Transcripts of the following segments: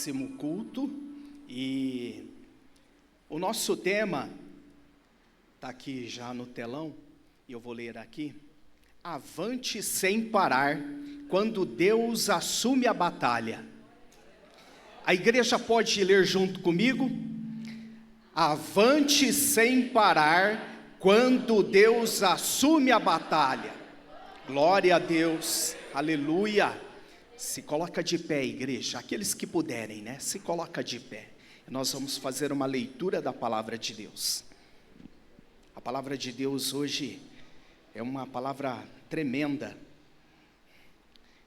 belíssimo culto. E o nosso tema está aqui já no telão, e eu vou ler aqui. Avante sem parar, quando Deus assume a batalha. A igreja pode ler junto comigo? Avante sem parar, quando Deus assume a batalha. Glória a Deus, aleluia. Se coloca de pé, igreja, aqueles que puderem, né? Se coloca de pé. Nós vamos fazer uma leitura da palavra de Deus. A palavra de Deus hoje é uma palavra tremenda.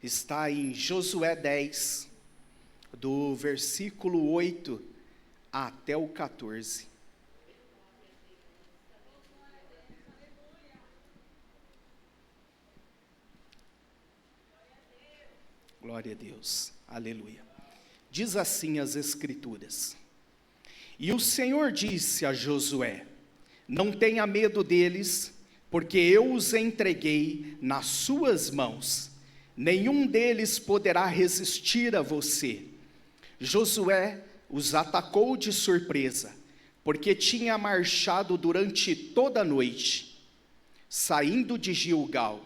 Está em Josué 10, do versículo 8 até o 14. Glória a Deus, aleluia. Diz assim as Escrituras: E o Senhor disse a Josué: Não tenha medo deles, porque eu os entreguei nas suas mãos. Nenhum deles poderá resistir a você. Josué os atacou de surpresa, porque tinha marchado durante toda a noite. Saindo de Gilgal,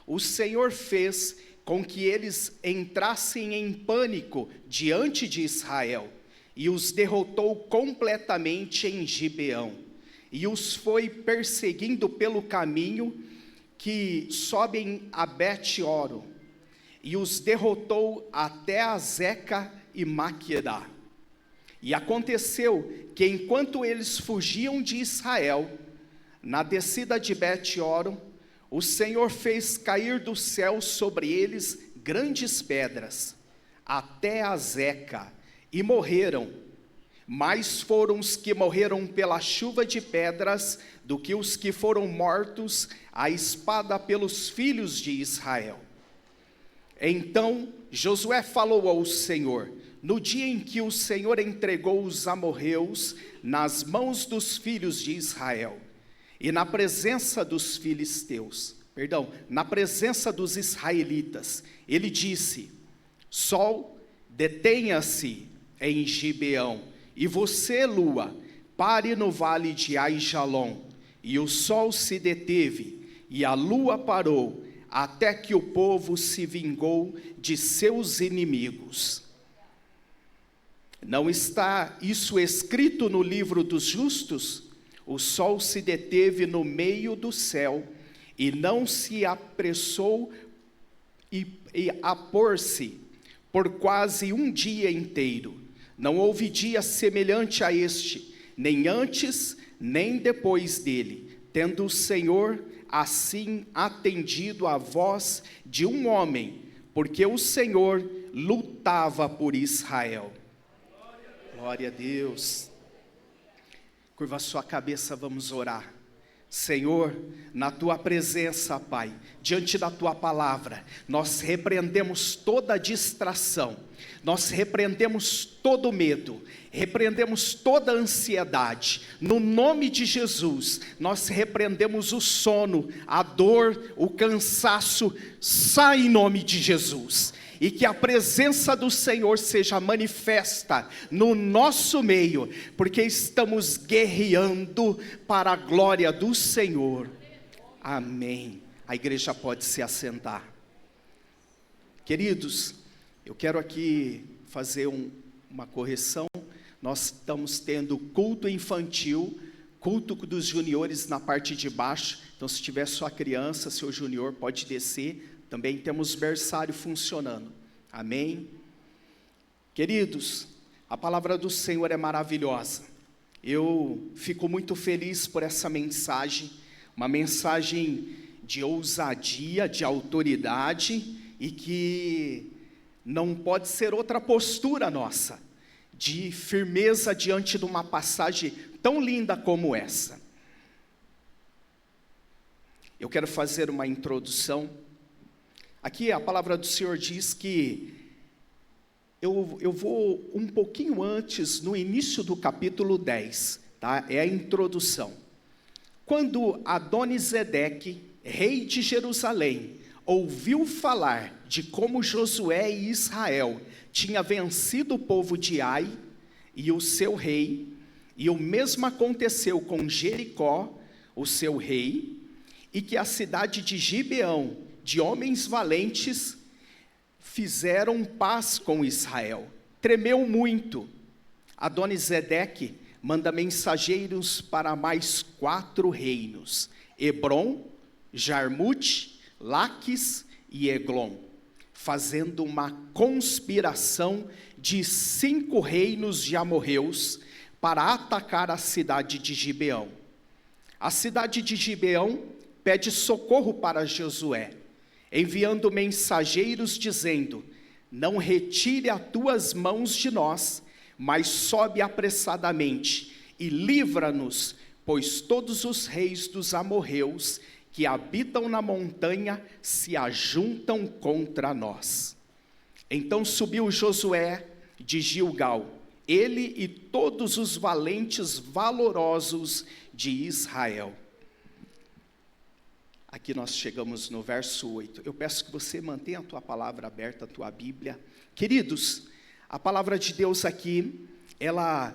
o Senhor fez com que eles entrassem em pânico diante de Israel, e os derrotou completamente em Gibeão, e os foi perseguindo pelo caminho que sobem a Bet-oro, e os derrotou até Azeca e Maquedá. E aconteceu que enquanto eles fugiam de Israel, na descida de Bet-oro, o Senhor fez cair do céu sobre eles grandes pedras, até Azeca, e morreram. Mais foram os que morreram pela chuva de pedras, do que os que foram mortos à espada pelos filhos de Israel. Então Josué falou ao Senhor, no dia em que o Senhor entregou os amorreus nas mãos dos filhos de Israel, e na presença dos filisteus, na presença dos israelitas, ele disse: Sol, detenha-se em Gibeão, e você, lua, pare no vale de Aijalon. E o sol se deteve, e a lua parou, até que o povo se vingou de seus inimigos. Não está isso escrito no livro dos justos? O sol se deteve no meio do céu, e não se apressou a pôr-se por quase um dia inteiro. Não houve dia semelhante a este, nem antes, nem depois dele, tendo o Senhor assim atendido a voz de um homem, porque o Senhor lutava por Israel. Glória a Deus. Curva a sua cabeça, vamos orar. Senhor, na tua presença, Pai, diante da tua palavra, nós repreendemos toda distração, nós repreendemos todo medo, repreendemos toda ansiedade. No nome de Jesus, nós repreendemos o sono, a dor, o cansaço. Sai em nome de Jesus. E que a presença do Senhor seja manifesta no nosso meio, porque estamos guerreando para a glória do Senhor. Amém. A igreja pode se assentar. Queridos, eu quero aqui fazer uma correção. Nós estamos tendo culto infantil, culto dos juniores na parte de baixo. Então, se tiver sua criança, seu junior, pode descer. Também temos berçário funcionando. Amém? Queridos, a palavra do Senhor é maravilhosa. Eu fico muito feliz por essa mensagem. Uma mensagem de ousadia, de autoridade, e que não pode ser outra postura nossa, de firmeza diante de uma passagem tão linda como essa. Eu quero fazer uma introdução. Aqui a palavra do Senhor diz que eu vou um pouquinho antes, no início do capítulo 10, tá? É a introdução. Quando Adonisedeque, rei de Jerusalém, ouviu falar de como Josué e Israel tinha vencido o povo de Ai e o seu rei, e o mesmo aconteceu com Jericó, o seu rei, e que a cidade de Gibeão, de homens valentes, fizeram paz com Israel. Tremeu muito. Adonisedeque manda mensageiros para mais 4 reinos: Hebrom, Jarmute, Laques e Eglon, fazendo uma conspiração de 5 reinos de amorreus para atacar a cidade de Gibeão. A cidade de Gibeão pede socorro para Josué, enviando mensageiros dizendo: não retire as tuas mãos de nós, mas sobe apressadamente e livra-nos, pois todos os reis dos amorreus que habitam na montanha se ajuntam contra nós. Então subiu Josué de Gilgal, ele e todos os valentes valorosos de Israel. Aqui nós chegamos no verso 8. Eu peço que você mantenha a tua palavra aberta, a tua Bíblia. Queridos, a palavra de Deus aqui, ela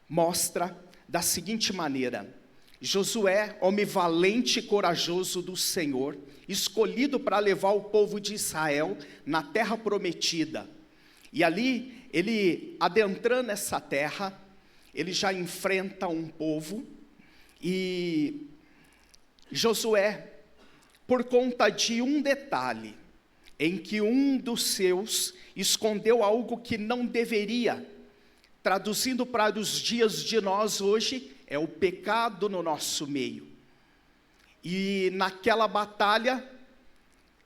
mostra da seguinte maneira: Josué, homem valente e corajoso do Senhor, escolhido para levar o povo de Israel na terra prometida. E ali, ele adentrando essa terra, ele já enfrenta um povo, e Josué, por conta de um detalhe, em que um dos seus escondeu algo que não deveria, traduzindo para os dias de nós hoje, é o pecado no nosso meio. E naquela batalha,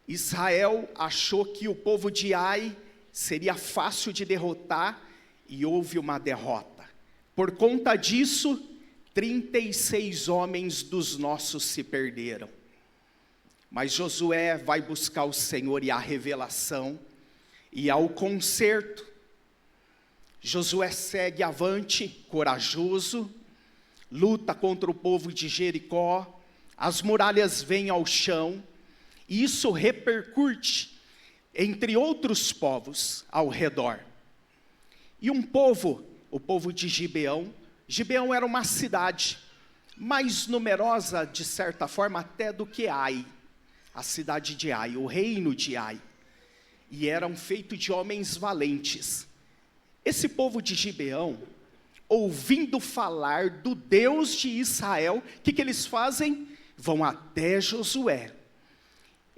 Israel achou que o povo de Ai seria fácil de derrotar, e houve uma derrota. Por conta disso, 36 homens dos nossos se perderam. Mas Josué vai buscar o Senhor e a revelação, e ao conserto. Josué segue avante, corajoso, luta contra o povo de Jericó, as muralhas vêm ao chão, e isso repercute entre outros povos ao redor. E um povo, o povo de Gibeão, Gibeão era uma cidade mais numerosa, de certa forma, até do que Ai, a cidade de Ai, o reino de Ai, e eram feitos de homens valentes. Esse povo de Gibeão, ouvindo falar do Deus de Israel, o que eles fazem? Vão até Josué.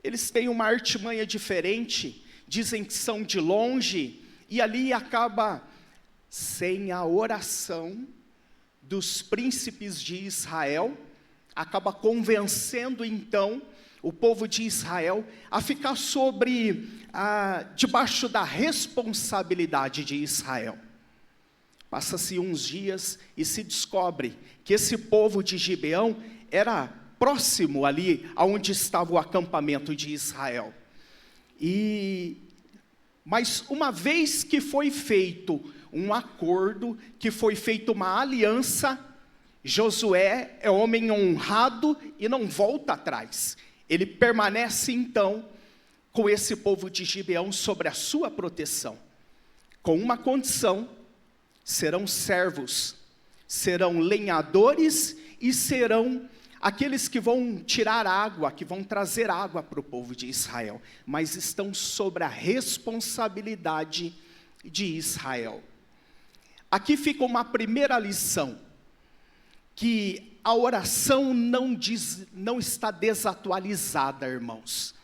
Eles têm uma artimanha diferente, dizem que são de longe, e ali acaba sem a oração dos príncipes de Israel, acaba convencendo então o povo de Israel a ficar debaixo da responsabilidade de Israel. Passa-se uns dias e se descobre que esse povo de Gibeão era próximo ali aonde estava o acampamento de Israel. Mas uma vez que foi feito um acordo, que foi feita uma aliança, Josué é homem honrado e não volta atrás. Ele permanece então com esse povo de Gibeão sobre a sua proteção, com uma condição: serão servos, serão lenhadores e serão aqueles que vão tirar água, que vão trazer água para o povo de Israel, mas estão sobre a responsabilidade de Israel. Aqui fica uma primeira lição, que a oração não está desatualizada, irmãos.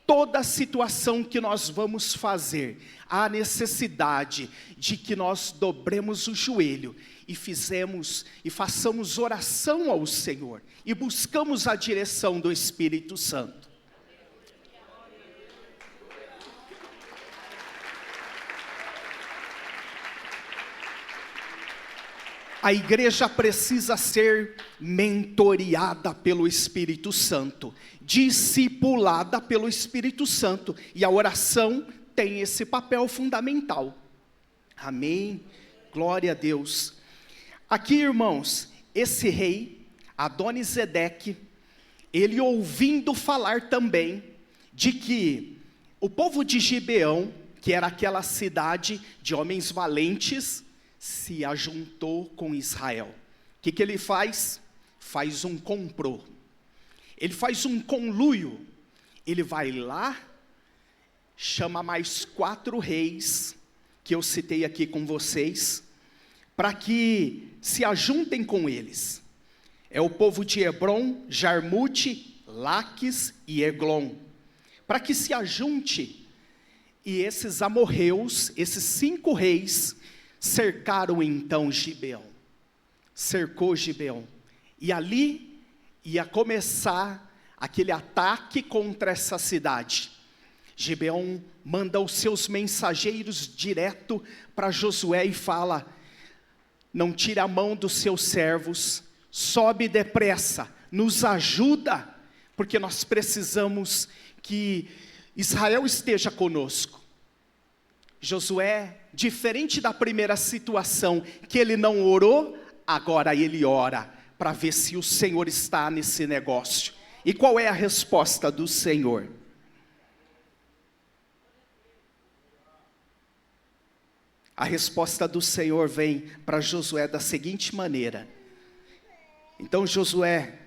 Toda situação que nós vamos fazer, há necessidade de que nós dobremos o joelho e façamos oração ao Senhor e buscamos a direção do Espírito Santo. A igreja precisa ser mentoreada pelo Espírito Santo, discipulada pelo Espírito Santo, e a oração tem esse papel fundamental. Amém? Glória a Deus. Aqui, irmãos, esse rei, Adonisedeque, ele ouvindo falar também de que o povo de Gibeão, que era aquela cidade de homens valentes, se ajuntou com Israel. O que ele faz? Faz um complô. Ele faz um conluio. Ele vai lá, chama mais 4 reis, que eu citei aqui com vocês, para que se ajuntem com eles. É o povo de Hebron, Jarmute, Laques e Eglon. Para que se ajunte, e esses amorreus, esses 5 reis, cercaram então Gibeão. Cercou Gibeão. E ali ia começar aquele ataque contra essa cidade. Gibeão manda os seus mensageiros direto para Josué e fala: não tire a mão dos seus servos, sobe depressa, nos ajuda, porque nós precisamos que Israel esteja conosco. Josué, diferente da primeira situação, que ele não orou, agora ele ora, para ver se o Senhor está nesse negócio. E qual é a resposta do Senhor? A resposta do Senhor vem para Josué da seguinte maneira. Então Josué,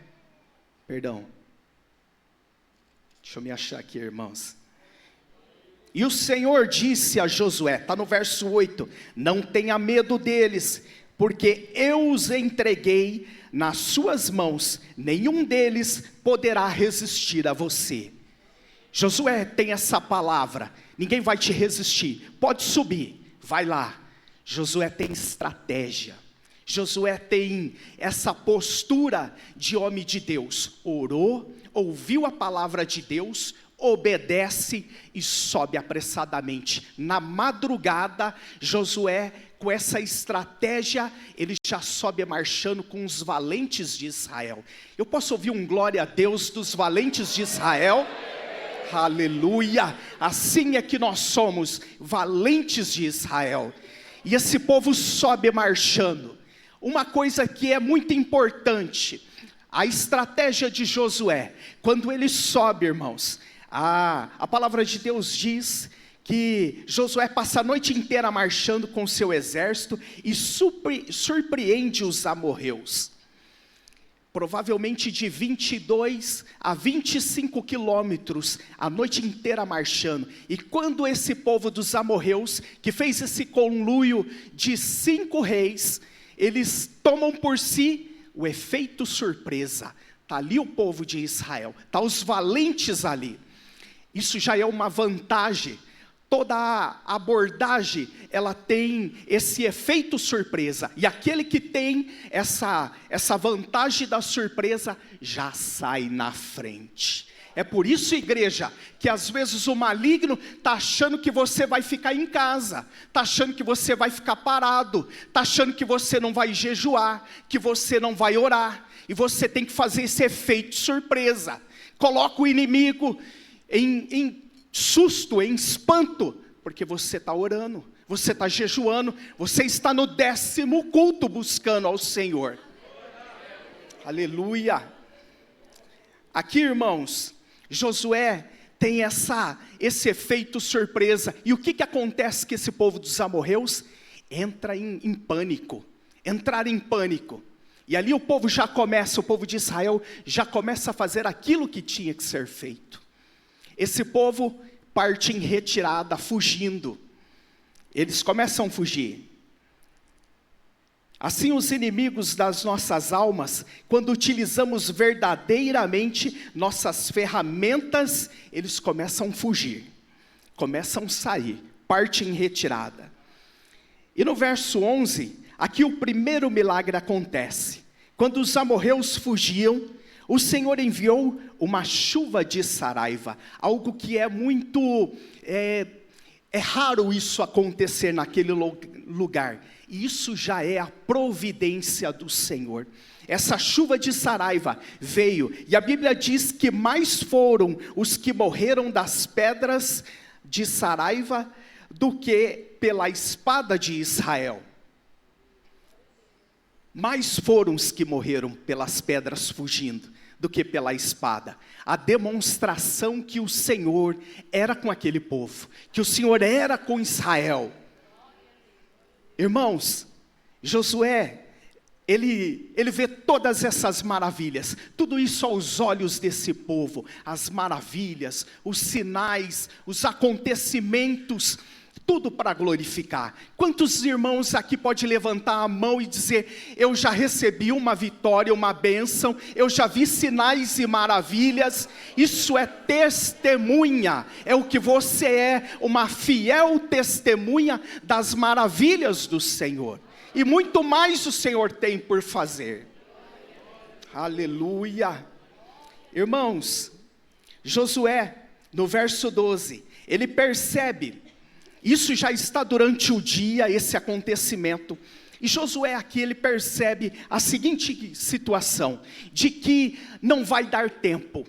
deixa eu me achar aqui, irmãos. E o Senhor disse a Josué, está no verso 8, não tenha medo deles, porque eu os entreguei nas suas mãos, nenhum deles poderá resistir a você. Josué tem essa palavra, ninguém vai te resistir, pode subir, vai lá. Josué tem estratégia, Josué tem essa postura de homem de Deus, orou, ouviu a palavra de Deus, obedece e sobe apressadamente. Na madrugada, Josué, com essa estratégia, ele já sobe marchando com os valentes de Israel. Eu posso ouvir um glória a Deus dos valentes de Israel? Aleluia! Assim é que nós somos, valentes de Israel. E esse povo sobe marchando. Uma coisa que é muito importante, a estratégia de Josué, quando ele sobe, irmãos, a palavra de Deus diz que Josué passa a noite inteira marchando com seu exército e surpreende os amorreus. Provavelmente de 22 a 25 quilômetros, a noite inteira marchando. E quando esse povo dos amorreus, que fez esse conluio de 5 reis, eles tomam por si o efeito surpresa. Está ali o povo de Israel, está os valentes ali. Isso já é uma vantagem. Toda a abordagem, ela tem esse efeito surpresa. E aquele que tem essa vantagem da surpresa, já sai na frente. É por isso, igreja, que às vezes o maligno está achando que você vai ficar em casa, está achando que você vai ficar parado, está achando que você não vai jejuar, que você não vai orar, e você tem que fazer esse efeito surpresa. Coloca o inimigo em susto, em espanto, porque você está orando, você está jejuando, você está no 10º culto buscando ao Senhor. Aleluia. Aqui, irmãos, Josué tem esse efeito surpresa. E o que acontece com esse povo dos amorreus? Entra em pânico. Entrar em pânico. E ali o povo de Israel já começa a fazer aquilo que tinha que ser feito. Esse povo parte em retirada, fugindo. Eles começam a fugir. Assim, os inimigos das nossas almas, quando utilizamos verdadeiramente nossas ferramentas, eles começam a fugir, começam a sair, parte em retirada. E no verso 11, aqui o primeiro milagre acontece. Quando os amorreus fugiam, o Senhor enviou uma chuva de saraiva, algo que é muito, é raro isso acontecer naquele lugar. E isso já é a providência do Senhor. Essa chuva de saraiva veio, e a Bíblia diz que mais foram os que morreram das pedras de saraiva do que pela espada de Israel. Mais foram os que morreram pelas pedras fugindo do que pela espada. A demonstração que o Senhor era com aquele povo, que o Senhor era com Israel. Irmãos, Josué, ele vê todas essas maravilhas, tudo isso aos olhos desse povo, as maravilhas, os sinais, os acontecimentos, tudo para glorificar. Quantos irmãos aqui pode levantar a mão e dizer: eu já recebi uma vitória, uma bênção, eu já vi sinais e maravilhas? Isso é testemunha, é o que você é, uma fiel testemunha das maravilhas do Senhor. E muito mais o Senhor tem por fazer. Aleluia. Irmãos, Josué, no verso 12, ele percebe, isso já está durante o dia, esse acontecimento, e Josué aqui, ele percebe a seguinte situação, de que não vai dar tempo,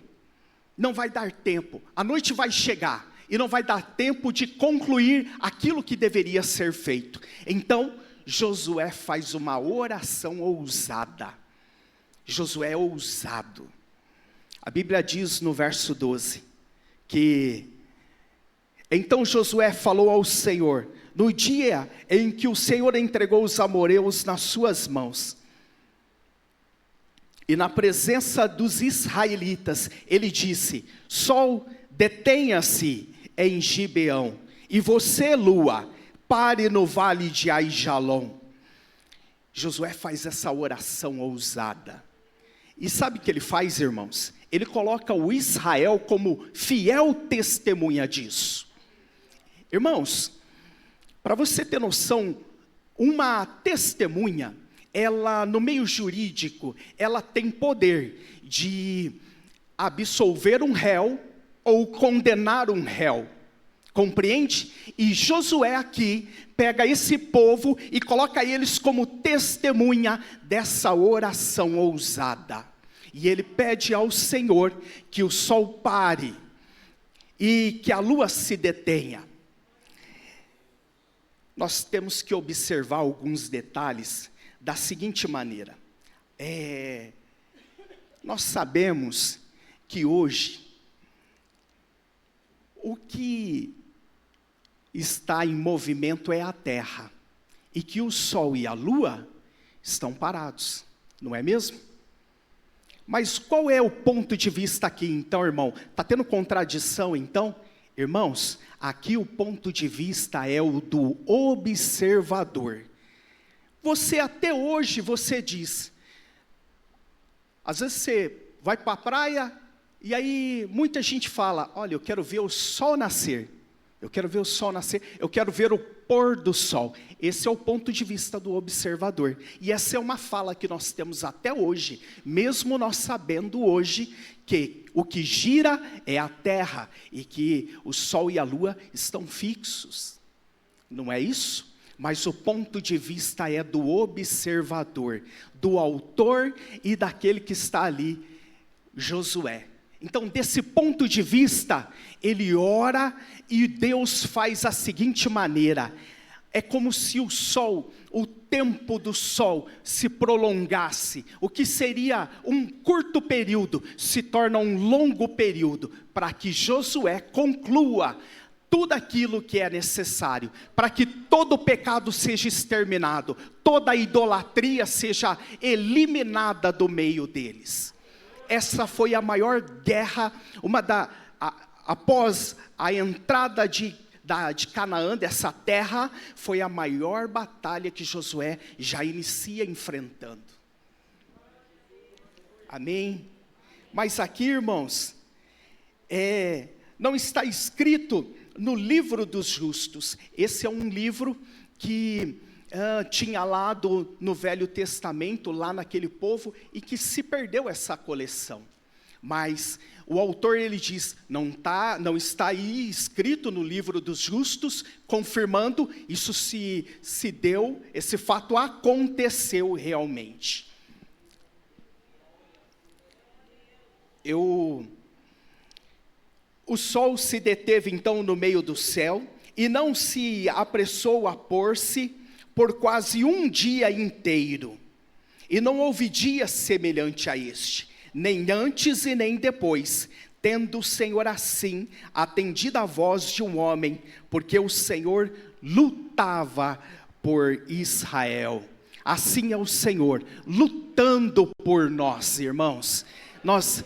a noite vai chegar, e não vai dar tempo de concluir aquilo que deveria ser feito. Então, Josué faz uma oração ousada. Josué é ousado. A Bíblia diz no verso 12, que então Josué falou ao Senhor, no dia em que o Senhor entregou os amoreus nas suas mãos, e na presença dos israelitas, ele disse: sol, detenha-se em Gibeão, e você, lua, pare no vale de Aijalon. Josué faz essa oração ousada. E sabe o que ele faz, irmãos? Ele coloca o Israel como fiel testemunha disso. Irmãos, para você ter noção, uma testemunha, ela no meio jurídico, ela tem poder de absolver um réu ou condenar um réu. Compreende? E Josué aqui pega esse povo e coloca eles como testemunha dessa oração ousada. E ele pede ao Senhor que o sol pare e que a lua se detenha. Nós temos que observar alguns detalhes da seguinte maneira. Nós sabemos que hoje, o que está em movimento é a terra, e que o sol e a lua estão parados, não é mesmo? Mas qual é o ponto de vista aqui então, irmão? Está tendo contradição então? Irmãos, aqui o ponto de vista é o do observador. Você até hoje, você diz, às vezes você vai para a praia, e aí muita gente fala: olha, eu quero ver o sol nascer, eu quero ver o sol nascer, eu quero ver o pôr do sol. Esse é o ponto de vista do observador, e essa é uma fala que nós temos até hoje, mesmo nós sabendo hoje que o que gira é a terra, e que o sol e a lua estão fixos, não é isso? Mas o ponto de vista é do observador, do autor e daquele que está ali, Josué. Então, desse ponto de vista, ele ora e Deus faz a seguinte maneira: é como se o sol, o tempo do sol se prolongasse. O que seria um curto período se torna um longo período, para que Josué conclua tudo aquilo que é necessário, para que todo o pecado seja exterminado, toda a idolatria seja eliminada do meio deles. Essa foi a maior guerra, após a entrada de Canaã, dessa terra, foi a maior batalha que Josué já inicia enfrentando. Amém? Mas aqui, irmãos, não está escrito no livro dos justos. Esse é um livro que tinha lá no Velho Testamento, lá naquele povo, e que se perdeu essa coleção. Mas o autor, ele diz, não está aí escrito no livro dos justos, confirmando, isso se deu, esse fato aconteceu realmente. O sol se deteve então no meio do céu, e não se apressou a pôr-se por quase um dia inteiro, e não houve dia semelhante a este, nem antes e nem depois, tendo o Senhor assim atendido a voz de um homem, porque o Senhor lutava por Israel. Assim é o Senhor lutando por nós, irmãos. Nós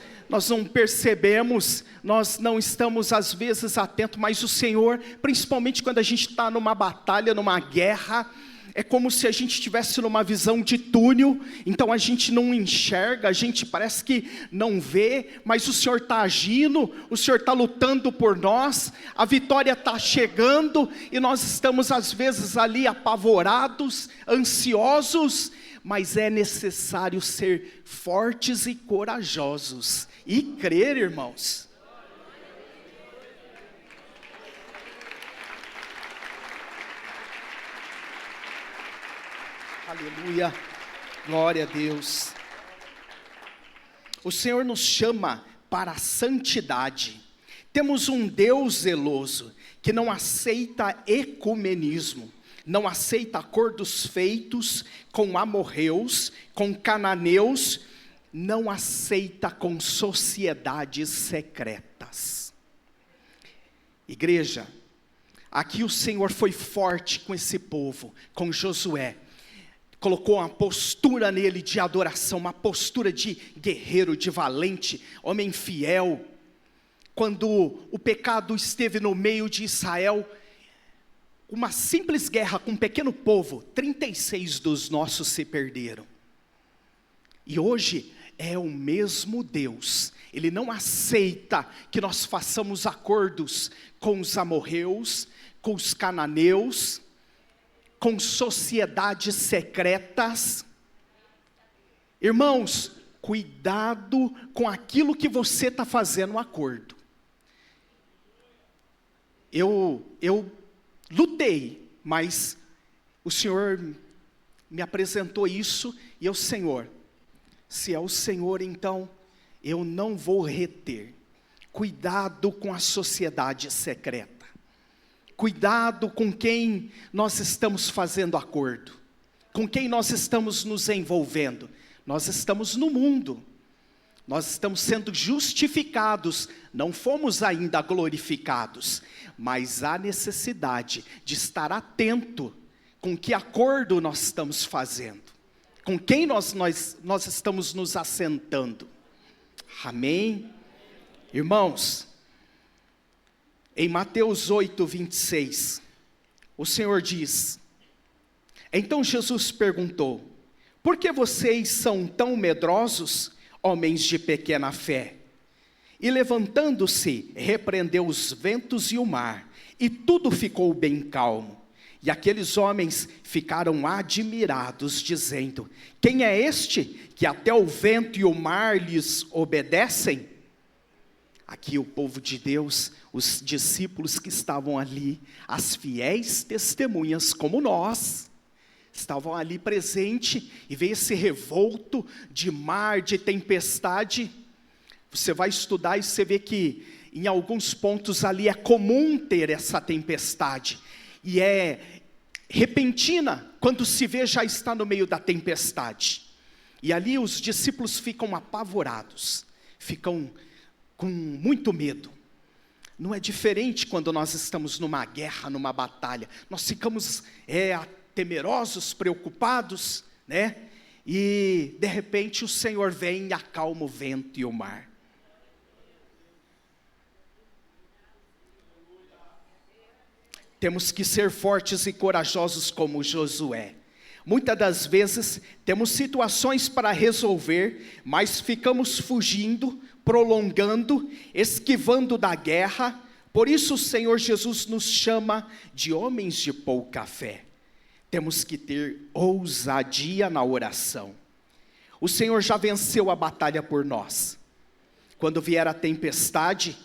não percebemos, nós não estamos às vezes atentos, mas o Senhor, principalmente quando a gente está numa batalha, numa guerra, é como se a gente estivesse numa visão de túnel, então a gente não enxerga, a gente parece que não vê, mas o Senhor está agindo, o Senhor está lutando por nós, a vitória está chegando, e nós estamos às vezes ali apavorados, ansiosos, mas é necessário ser fortes e corajosos, e crer, irmãos. Aleluia, glória a Deus. O Senhor nos chama para a santidade. Temos um Deus zeloso, que não aceita ecumenismo, não aceita acordos feitos com amorreus, com cananeus, não aceita com sociedades secretas. Igreja, aqui o Senhor foi forte com esse povo, com Josué, colocou uma postura nele de adoração, uma postura de guerreiro, de valente, homem fiel. Quando o pecado esteve no meio de Israel, uma simples guerra com um pequeno povo, 36 dos nossos se perderam. E hoje é o mesmo Deus, Ele não aceita que nós façamos acordos com os amorreus, com os cananeus, com sociedades secretas. Irmãos, cuidado com aquilo que você está fazendo um acordo. Eu lutei, mas o Senhor me apresentou isso, e eu, Senhor, se é o Senhor, então eu não vou reter. Cuidado com a sociedade secreta. Cuidado com quem nós estamos fazendo acordo, com quem nós estamos nos envolvendo. Nós estamos no mundo, nós estamos sendo justificados, não fomos ainda glorificados, mas há necessidade de estar atento com que acordo nós estamos fazendo, com quem nós estamos nos assentando. Amém? Irmãos, em Mateus 8, 26, o Senhor diz: então Jesus perguntou: por que vocês são tão medrosos, homens de pequena fé? E levantando-se, repreendeu os ventos e o mar, e tudo ficou bem calmo. E aqueles homens ficaram admirados, dizendo: quem é este, que até o vento e o mar lhes obedecem? Aqui o povo de Deus, os discípulos que estavam ali, as fiéis testemunhas como nós, estavam ali presentes, e veio esse revolto de mar, de tempestade. Você vai estudar e você vê que em alguns pontos ali é comum ter essa tempestade, e é repentina, quando se vê já está no meio da tempestade, e ali os discípulos ficam apavorados, ficam com muito medo. Não é diferente quando nós estamos numa guerra, numa batalha, nós ficamos temerosos, preocupados, né? E de repente o Senhor vem e acalma o vento e o mar. Temos que ser fortes e corajosos como Josué. Muitas das vezes temos situações para resolver, mas ficamos fugindo, prolongando, esquivando da guerra. Por isso o Senhor Jesus nos chama de homens de pouca fé. Temos que ter ousadia na oração. O Senhor já venceu a batalha por nós. Quando vier a tempestade,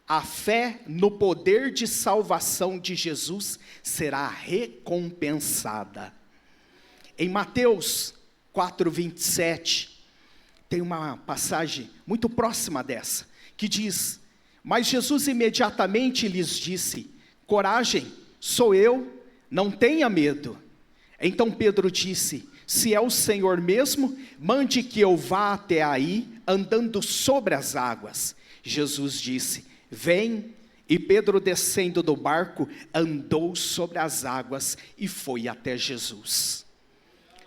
a fé no poder de salvação de Jesus será recompensada. Em Mateus 4:27, tem uma passagem muito próxima dessa, que diz: mas Jesus imediatamente lhes disse: coragem, sou eu, não tenha medo. Então Pedro disse: Se é o Senhor mesmo, mande que eu vá até aí, andando sobre as águas. Jesus disse: vem. E Pedro, descendo do barco, andou sobre as águas e foi até Jesus.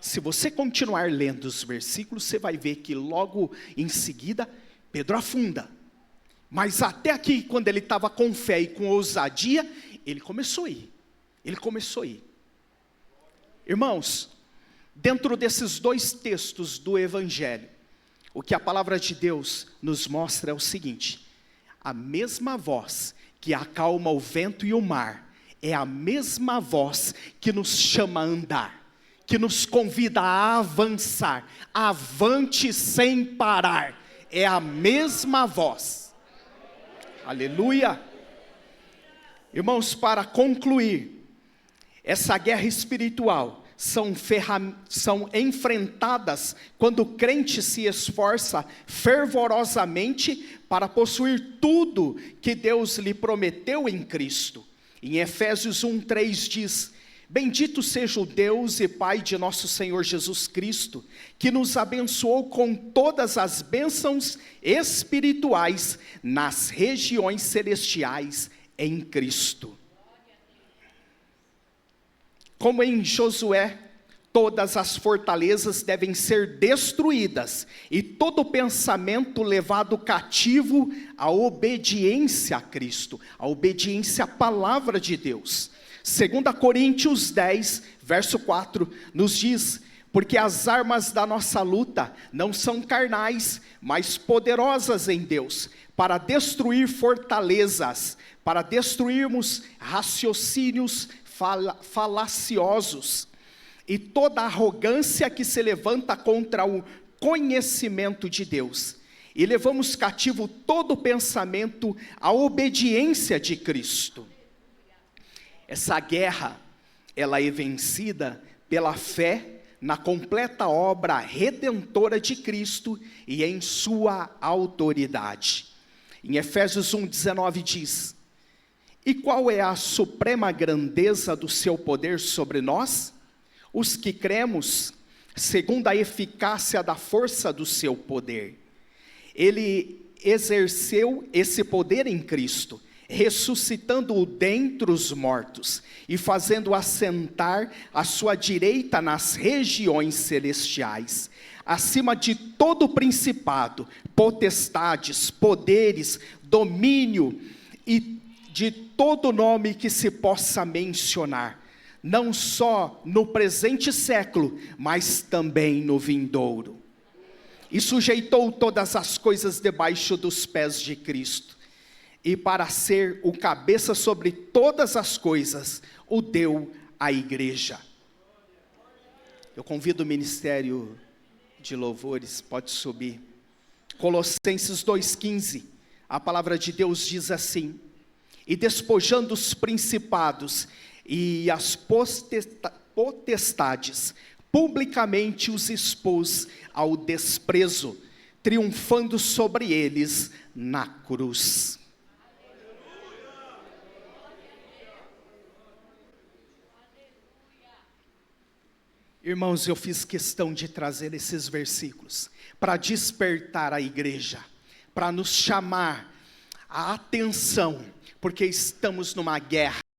Se você continuar lendo os versículos, você vai ver que logo em seguida, Pedro afunda. Mas até aqui, quando ele estava com fé e com ousadia, ele começou a ir. Irmãos, dentro desses dois textos do Evangelho, o que a palavra de Deus nos mostra é o seguinte: a mesma voz que acalma o vento e o mar, é a mesma voz que nos chama a andar, que nos convida a avançar, avante sem parar, é a mesma voz. Aleluia! Irmãos, para concluir, essa guerra espiritual são enfrentadas quando o crente se esforça fervorosamente para possuir tudo que Deus lhe prometeu em Cristo. Em Efésios 1:3 diz: bendito seja o Deus e Pai de nosso Senhor Jesus Cristo, que nos abençoou com todas as bênçãos espirituais nas regiões celestiais em Cristo. Como em Josué, todas as fortalezas devem ser destruídas e todo pensamento levado cativo à obediência a Cristo, à obediência à palavra de Deus. 2 Coríntios 10, verso 4, nos diz: porque as armas da nossa luta não são carnais, mas poderosas em Deus, para destruir fortalezas, para destruirmos raciocínios falaciosos, e toda arrogância que se levanta contra o conhecimento de Deus, e levamos cativo todo pensamento à obediência de Cristo. Essa guerra, ela é vencida pela fé na completa obra redentora de Cristo e em sua autoridade. Em Efésios 1:19 diz: e qual é a suprema grandeza do seu poder sobre nós, os que cremos, segundo a eficácia da força do seu poder? Ele exerceu esse poder em Cristo, ressuscitando-o dentre os mortos e fazendo assentar à sua direita nas regiões celestiais, acima de todo principado, potestades, poderes, domínio e de todo nome que se possa mencionar, não só no presente século, mas também no vindouro. E sujeitou todas as coisas debaixo dos pés de Cristo, e para ser o cabeça sobre todas as coisas, o deu à igreja. Eu convido o ministério de louvores, pode subir. Colossenses 2,15, a palavra de Deus diz assim: e despojando os principados e as potestades, publicamente os expôs ao desprezo, triunfando sobre eles na cruz. Irmãos, eu fiz questão de trazer esses versículos para despertar a igreja, para nos chamar a atenção, porque estamos numa guerra.